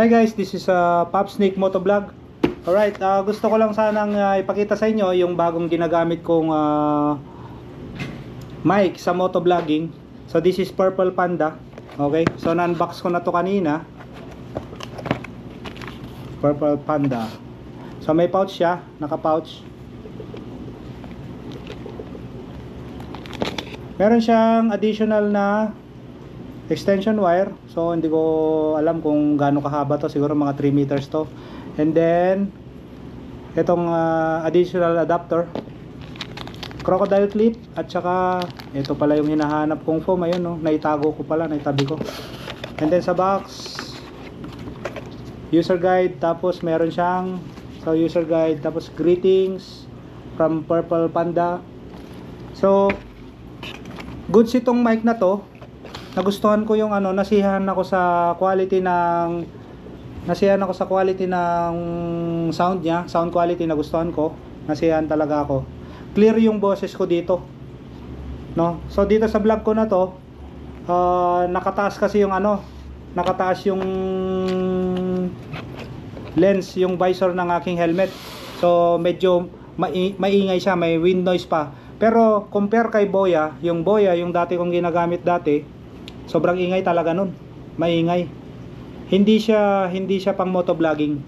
Hi guys, this is Pop Snake Motovlog. Alright, gusto ko lang sanang ipakita sa inyo yung bagong ginagamit kong mic sa motovlogging. So this is Purple Panda. Okay, so na-unbox ko na to kanina. Purple Panda. So may pouch siya, naka-pouch. Meron siyang additional na extension wire. So hindi ko alam kung gaano kahaba to, siguro mga 3 meters to. And then itong additional adapter, crocodile clip, at saka ito pala yung hinahanap kong foam. Ayun, no, naitago ko pala, naitabi ko. And then sa box, user guide, tapos meron siyang user guide, tapos greetings from Purple Panda. So goods itong mic na to. Nagustuhan ko yung nasiyahan ako sa quality ng sound niya, sound quality nagustuhan ko. Nasiyahan talaga ako. Clear yung boses ko dito. No? So dito sa vlog ko na to, nakataas kasi yung nakataas yung lens, yung visor ng aking helmet. So medyo maingay siya, may wind noise pa. Pero compare kay Boya, yung dati kong ginagamit dati, sobrang ingay talaga nun. Maingay. Hindi siya pang motovlogging.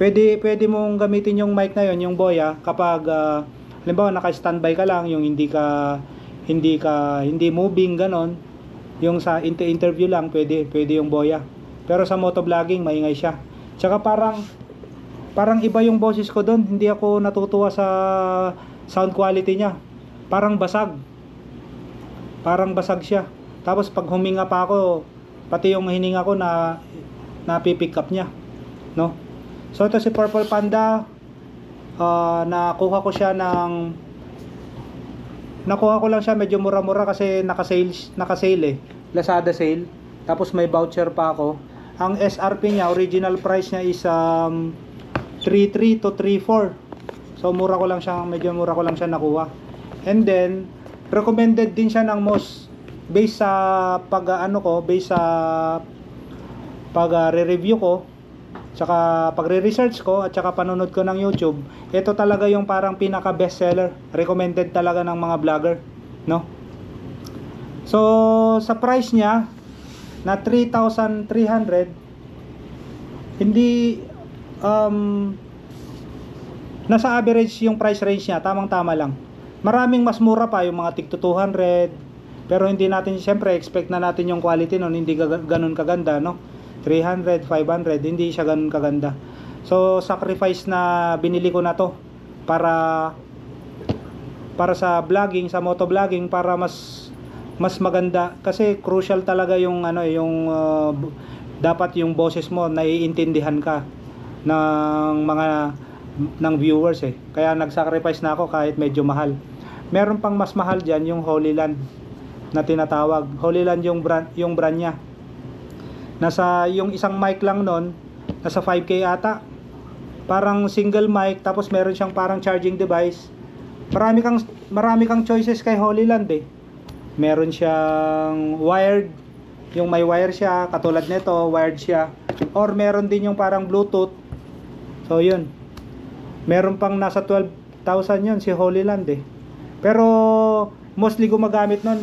Pwede mong gamitin yung mic na yon, yung Boya, kapag halimbawa naka-standby ka lang, yung hindi moving ganon. Yung sa interview lang, pwede yung Boya. Pero sa motovlogging, maingay siya. Tsaka parang iba yung boses ko doon. Hindi ako natutuwa sa sound quality niya. Parang basag siya. Tapos pag huminga pa ako, pati yung hininga ko na pipick up niya, no? So ito si Purple Panda, nakuha ko lang siya medyo mura-mura kasi naka-sale Lazada sale. Tapos may voucher pa ako. Ang SRP niya, original price niya is 3.3 to 3.4. So medyo mura ko lang siya nakuha. And then recommended din siya ng most, based sa pag-re-review ko, tsaka pagre-research ko, at tsaka panonood ko ng YouTube. Ito talaga yung parang pinaka best seller, recommended talaga ng mga vlogger, no? So sa price niya na 3,300, hindi nasa average yung price range niya, tamang-tama lang. Maraming mas mura pa, yung mga tig 200. Pero hindi natin, siyempre, expect na natin yung quality nun, hindi ganun kaganda, no? 300, 500, hindi siya ganun kaganda. So, sacrifice na binili ko na to para sa vlogging, sa motovlogging, para mas maganda. Kasi crucial talaga yung dapat yung boses mo naiintindihan ka ng viewers eh. Kaya nag-sacrifice na ako kahit medyo mahal. Meron pang mas mahal diyan, yung Holy Land na tinatawag. Holy Land yung brand niya. Yung isang mic lang nun, nasa 5K ata. Parang single mic, tapos meron siyang parang charging device. Marami kang choices kay Holy Land eh. Meron siyang wired, yung may wire siya, katulad nito, wired siya. Or meron din yung parang Bluetooth. So yun. Meron pang nasa 12,000 yun si Holy Land eh. Pero mostly gumagamit nun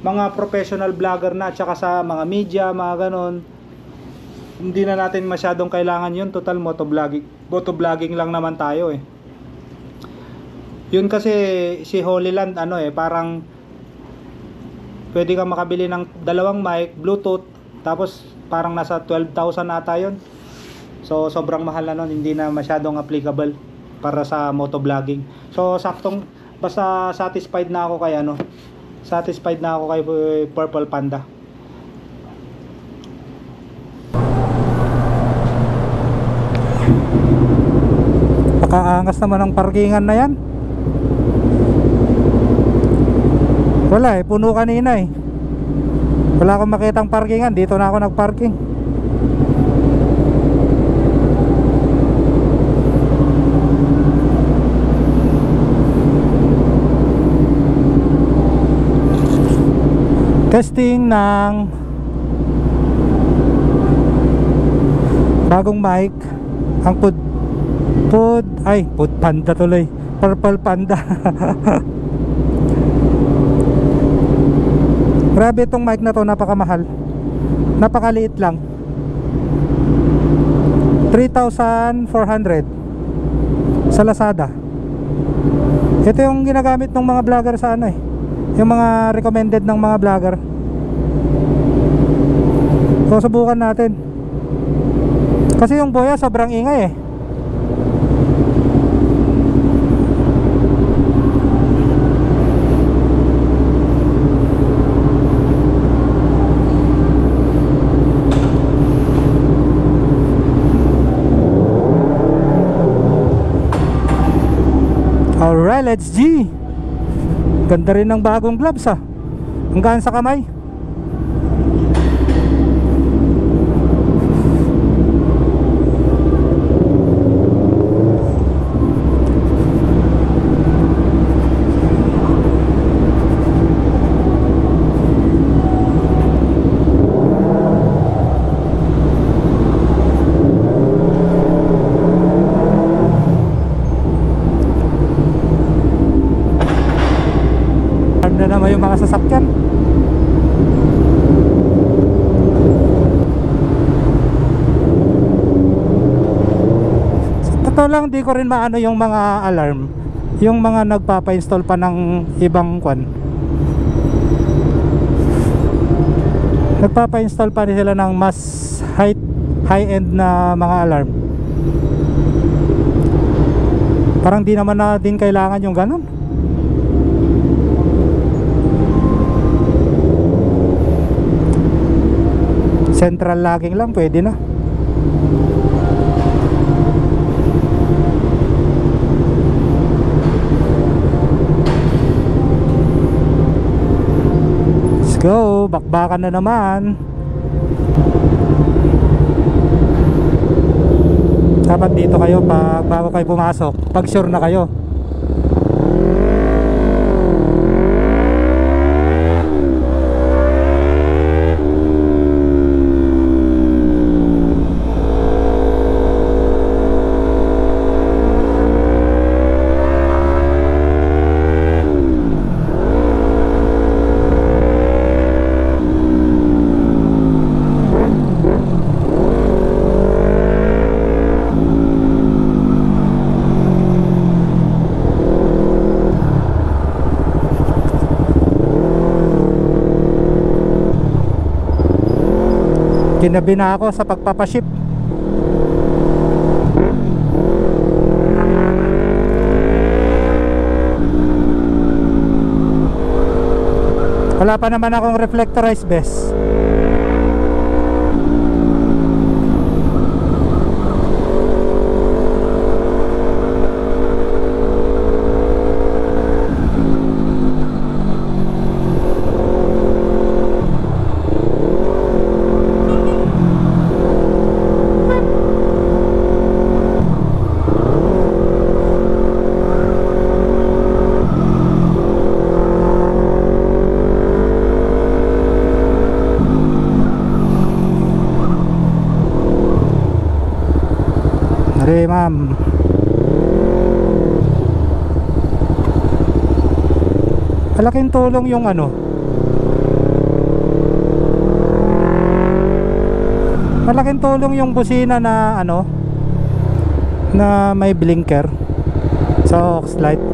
mga professional vlogger na, at saka sa mga media, mga ganon. Hindi na natin masyadong kailangan yun. Total motovlogging lang naman tayo eh. Yun kasi si Holy Land parang pwede kang makabili ng dalawang mic, Bluetooth, tapos parang nasa 12,000 ata yun. So sobrang mahal na nun, hindi na masyadong applicable para sa motovlogging. So basta satisfied na ako kay Purple Panda. Pakaangas naman ang parkingan na yan. Wala eh, puno kanina eh. Wala akong makitang parkingan, dito na ako nagparking. Testing ng Bagong mic. Ang Food Panda tuloy. Purple Panda. Grabe itong mic na to, napakamahal. Napakaliit lang. 3,400 sa Lazada. Ito yung ginagamit ng mga vlogger sa ano eh, yung mga recommended ng mga vlogger. So subukan natin. Kasi yung Boya sobrang ingay eh. Alright, let's G. Ganda rin ng bagong gloves ah. Hanggang sa kamay. Na naman yung mga sasakyan. Sa totoo lang, di ko rin maano yung mga alarm, yung mga nagpapa-install pa ng ibang kwan. Nagpapa-install pa rin sila ng mas high-end na mga alarm. Parang di naman na din kailangan yung ganun. Central locking lang, pwede na. Let's go, bakbakan na naman. Dapat dito kayo bago kayo pumasok, pag sure na kayo. Kinabi na ako sa pagpapaship. Wala pa naman akong reflectorized base. Sorry ma'am. Malaking tulong yung ano, malaking tulong yung busina na ano, na may blinker sa aux light.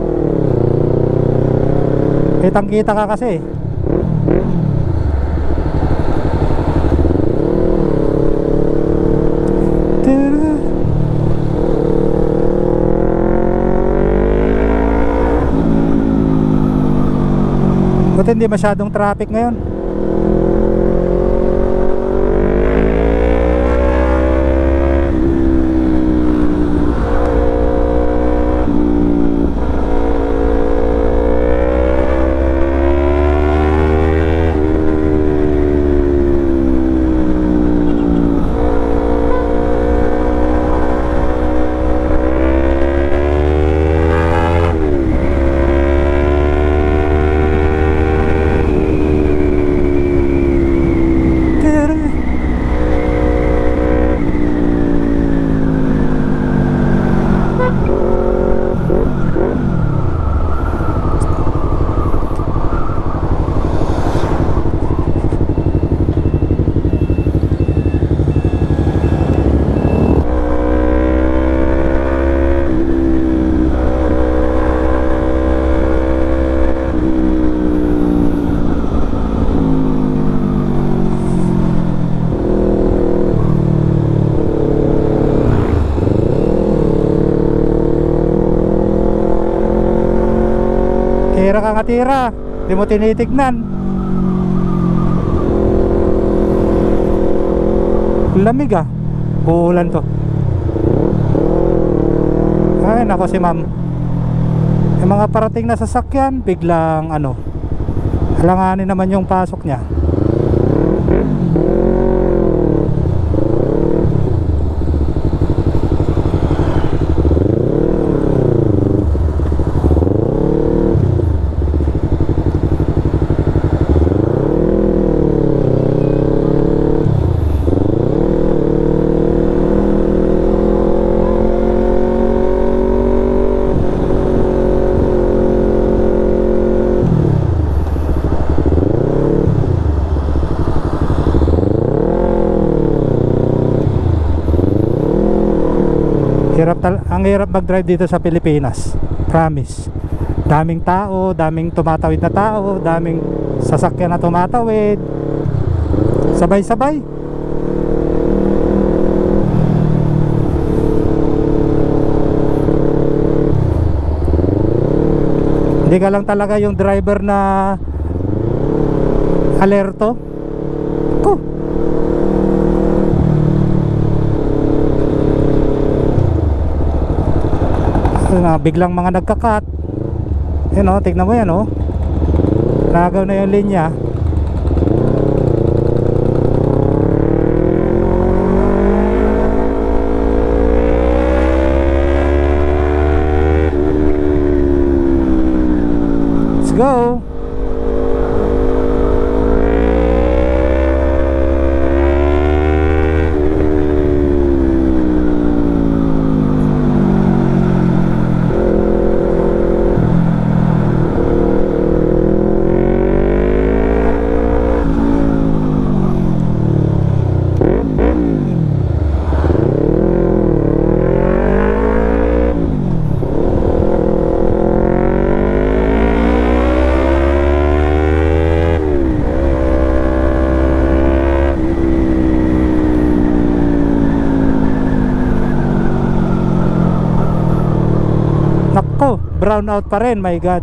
Kitang kita ka kasi. Buti hindi masyadong traffic ngayon. Tira ka nga tira, di mo tinitignan. Lamig ah. Uulan to. Ay nako si ma'am. Yung mga parating na sasakyan biglang ano, halanganin naman yung pasok niya. Ang hirap mag-drive dito sa Pilipinas, promise. Daming tao, daming tumatawid na tao, daming sasakyan na tumatawid, sabay-sabay. Hindi ka lang talaga yung driver na alerto. Biglang mga nagkakat. Yan o, tignan mo yan o. Nagaw na yung linya. Let's go. Brown out pa rin, my God.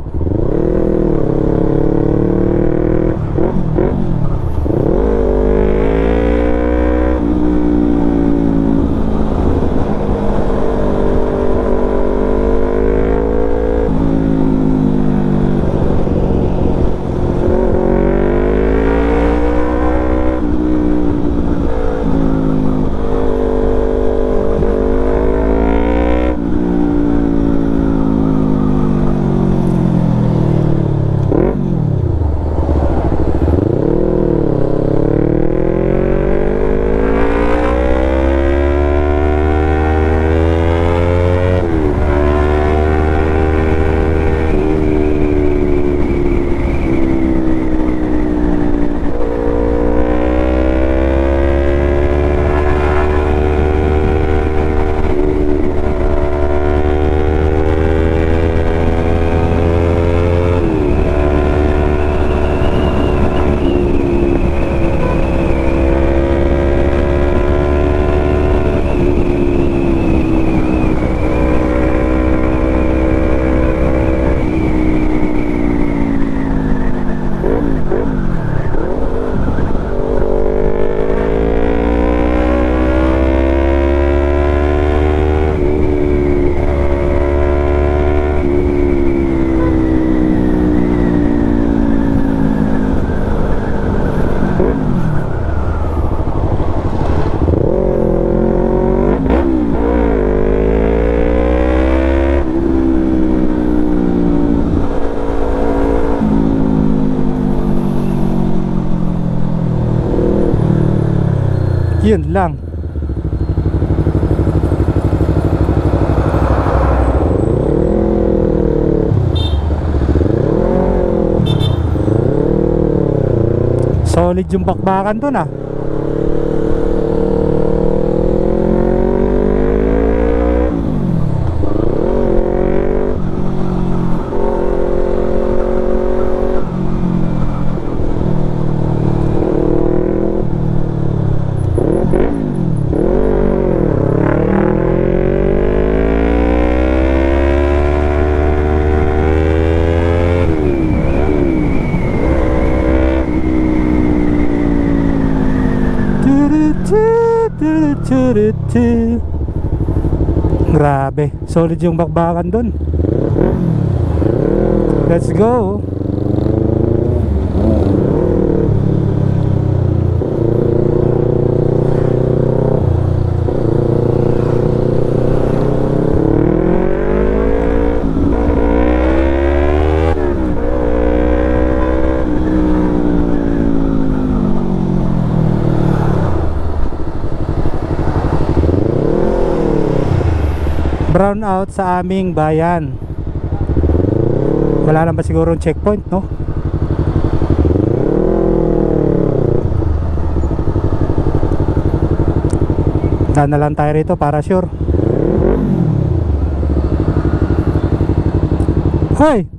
Yun lang. Solid yung bakbakan to na. Grabe, solid yung bakbakan dun. Let's go. Brown out sa aming bayan. Wala lang ba sigurong checkpoint, no? Daan na lang tayo rito para sure. Hoy!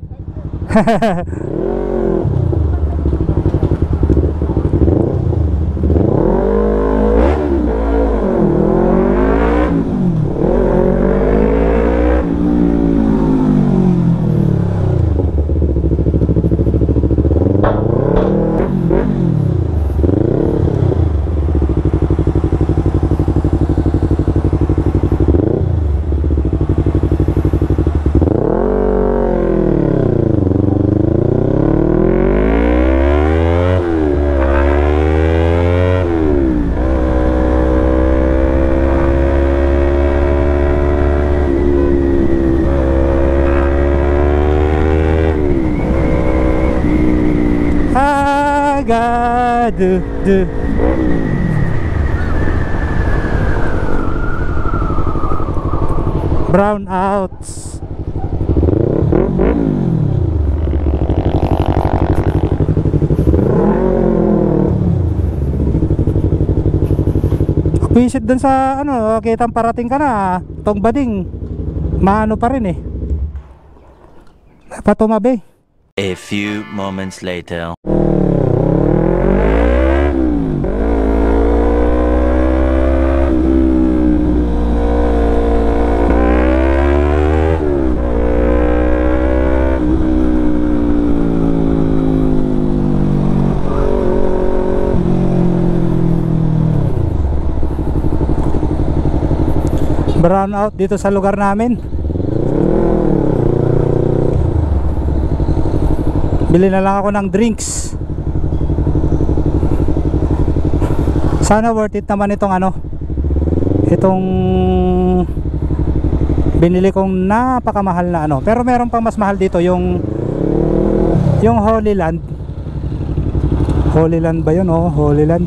Brown outs. Visit dun sa ano, kitang parating ka na tong bading. Maano pa rin eh. Patumabi. A few moments later. Brown out dito sa lugar namin. Bili na lang ako ng drinks. Sana worth it naman itong ano, itong binili kong napakamahal na ano. Pero meron pang mas mahal dito, yung Holy Land. Holy Land ba yun? Oh, Holy Land.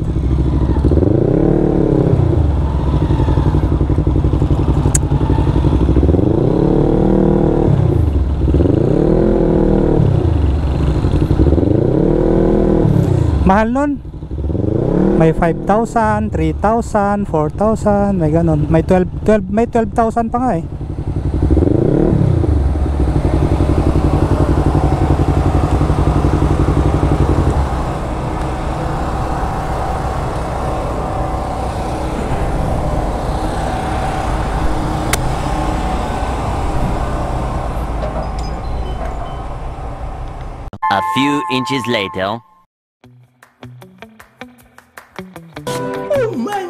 Mahal nun. May 5,000, 3,000, 4,000, may ganun. May 12,000 pa nga eh. A few inches later. Oh my